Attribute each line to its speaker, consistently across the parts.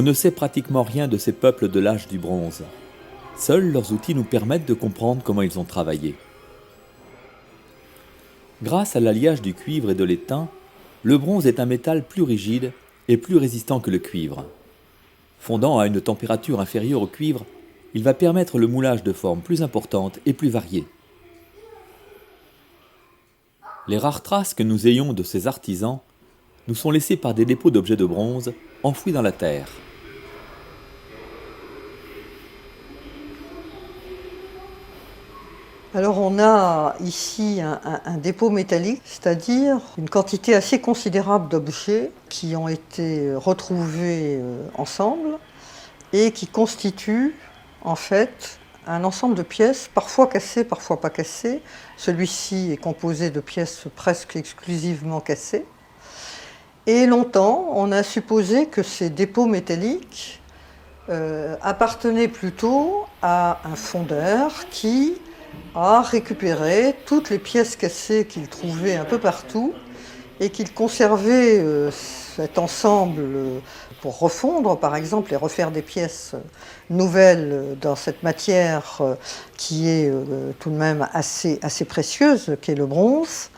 Speaker 1: On ne sait pratiquement rien de ces peuples de l'âge du bronze. Seuls leurs outils nous permettent de comprendre comment ils ont travaillé. Grâce à l'alliage du cuivre et de l'étain, le bronze est un métal plus rigide et plus résistant que le cuivre. Fondant à une température inférieure au cuivre, il va permettre le moulage de formes plus importantes et plus variées. Les rares traces que nous ayons de ces artisans nous sont laissées par des dépôts d'objets de bronze enfouis dans la terre.
Speaker 2: Alors on a ici un dépôt métallique, c'est-à-dire une quantité assez considérable d'objets qui ont été retrouvés ensemble et qui constituent en fait un ensemble de pièces, parfois cassées, parfois pas cassées. Celui-ci est composé de pièces presque exclusivement cassées. Et longtemps, on a supposé que ces dépôts métalliques appartenaient plutôt à un fondeur qui a récupéré toutes les pièces cassées qu'il trouvait un peu partout et qu'il conservait cet ensemble pour refondre, par exemple, et refaire des pièces nouvelles dans cette matière qui est tout de même assez précieuse, qui est le bronze.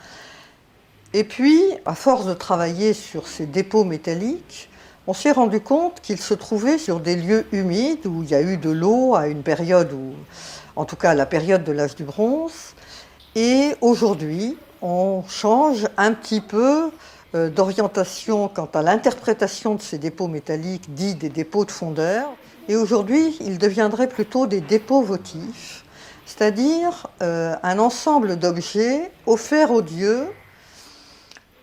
Speaker 2: Et puis, à force de travailler sur ces dépôts métalliques, on s'est rendu compte qu'ils se trouvaient sur des lieux humides où il y a eu de l'eau à une période où, en tout cas la période de l'âge du bronze. Et aujourd'hui, on change un petit peu d'orientation quant à l'interprétation de ces dépôts métalliques, dits des dépôts de fondeurs. Et aujourd'hui, ils deviendraient plutôt des dépôts votifs, c'est-à-dire un ensemble d'objets offerts aux dieux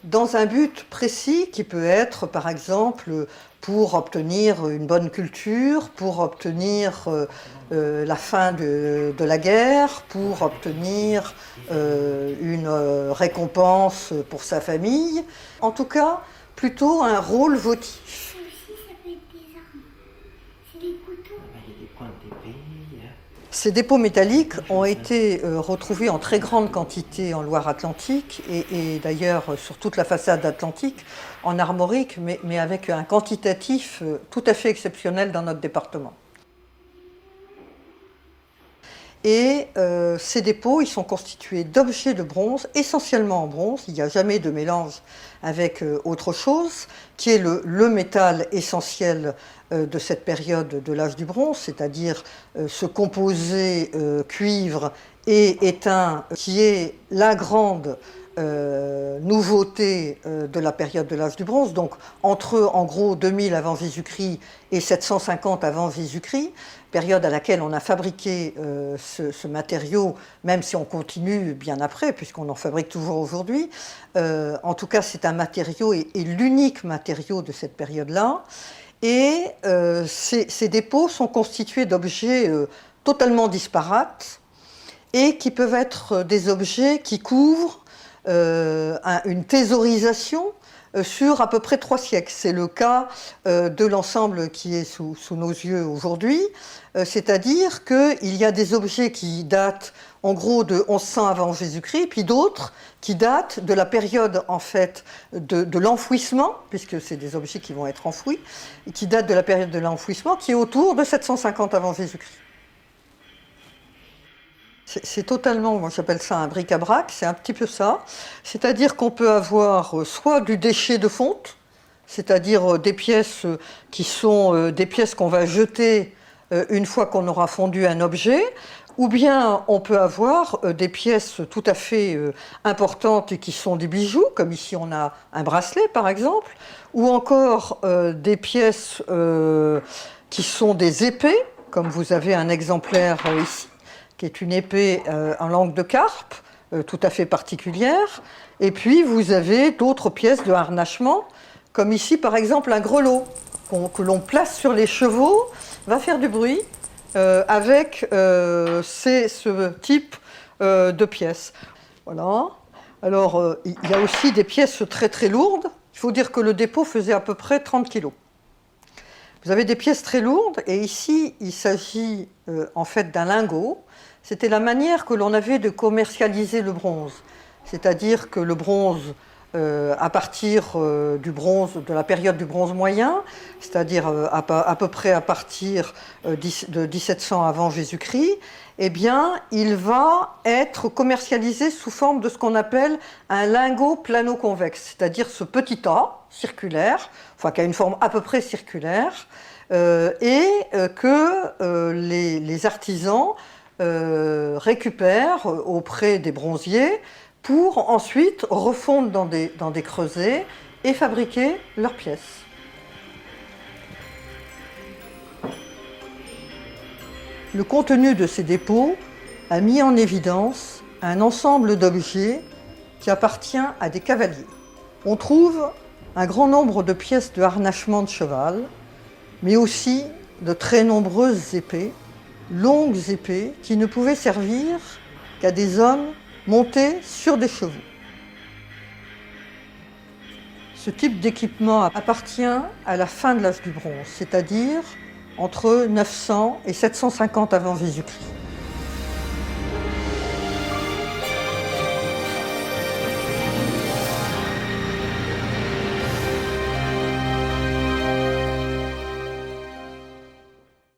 Speaker 2: dans un but précis qui peut être, par exemple, pour obtenir une bonne culture, pour obtenir la fin de la guerre, pour obtenir une récompense pour sa famille. En tout cas, plutôt un rôle votif. Ces dépôts métalliques ont été retrouvés en très grande quantité en Loire-Atlantique et d'ailleurs sur toute la façade atlantique en armorique, mais avec un quantitatif tout à fait exceptionnel dans notre département. Et ces dépôts, ils sont constitués d'objets de bronze, essentiellement en bronze. Il n'y a jamais de mélange avec autre chose, qui est le métal essentiel de cette période de l'âge du bronze, c'est-à-dire ce composé cuivre et étain qui est la grande nouveauté de la période de l'âge du bronze, donc entre en gros 2000 avant Jésus-Christ et 750 avant Jésus-Christ, période à laquelle on a fabriqué ce matériau, même si on continue bien après, puisqu'on en fabrique toujours aujourd'hui. En tout cas, c'est un matériau et l'unique matériau de cette période-là. Et ces dépôts sont constitués d'objets totalement disparates et qui peuvent être des objets qui couvrent une thésaurisation sur à peu près 3 siècles. C'est le cas de l'ensemble qui est sous nos yeux aujourd'hui, c'est-à-dire qu'il y a des objets qui datent en gros de 1100 avant Jésus-Christ, puis d'autres qui datent de la période en fait de l'enfouissement, puisque c'est des objets qui vont être enfouis, et qui datent de la période de l'enfouissement, qui est autour de 750 avant Jésus-Christ. C'est totalement, moi j'appelle ça un bric-à-brac, c'est un petit peu ça. C'est-à-dire qu'on peut avoir soit du déchet de fonte, c'est-à-dire des pièces qui sont des pièces qu'on va jeter une fois qu'on aura fondu un objet, ou bien on peut avoir des pièces tout à fait importantes et qui sont des bijoux, comme ici on a un bracelet par exemple, ou encore des pièces qui sont des épées, comme vous avez un exemplaire ici, qui est une épée en langue de carpe, tout à fait particulière. Et puis vous avez d'autres pièces de harnachement, comme ici par exemple un grelot, que l'on place sur les chevaux, va faire du bruit avec ce type de pièces. Voilà. Alors il y a aussi des pièces très très lourdes. Il faut dire que le dépôt faisait à peu près 30 kg. Vous avez des pièces très lourdes, et ici il s'agit en fait d'un lingot. C'était la manière que l'on avait de commercialiser le bronze. C'est-à-dire que le bronze à partir du bronze, de la période du bronze moyen, c'est-à-dire à peu près à partir de 1700 avant Jésus-Christ, eh bien, il va être commercialisé sous forme de ce qu'on appelle un lingot plano-convexe, c'est-à-dire ce petit tas circulaire, enfin qui a une forme à peu près circulaire, que les artisans récupèrent auprès des bronziers pour ensuite refondre dans des creusets et fabriquer leurs pièces. Le contenu de ces dépôts a mis en évidence un ensemble d'objets qui appartient à des cavaliers. On trouve un grand nombre de pièces de harnachement de cheval, mais aussi de très nombreuses épées, longues épées qui ne pouvaient servir qu'à des hommes montés sur des chevaux. Ce type d'équipement appartient à la fin de l'âge du bronze, c'est-à-dire entre 900 et 750 avant Jésus-Christ.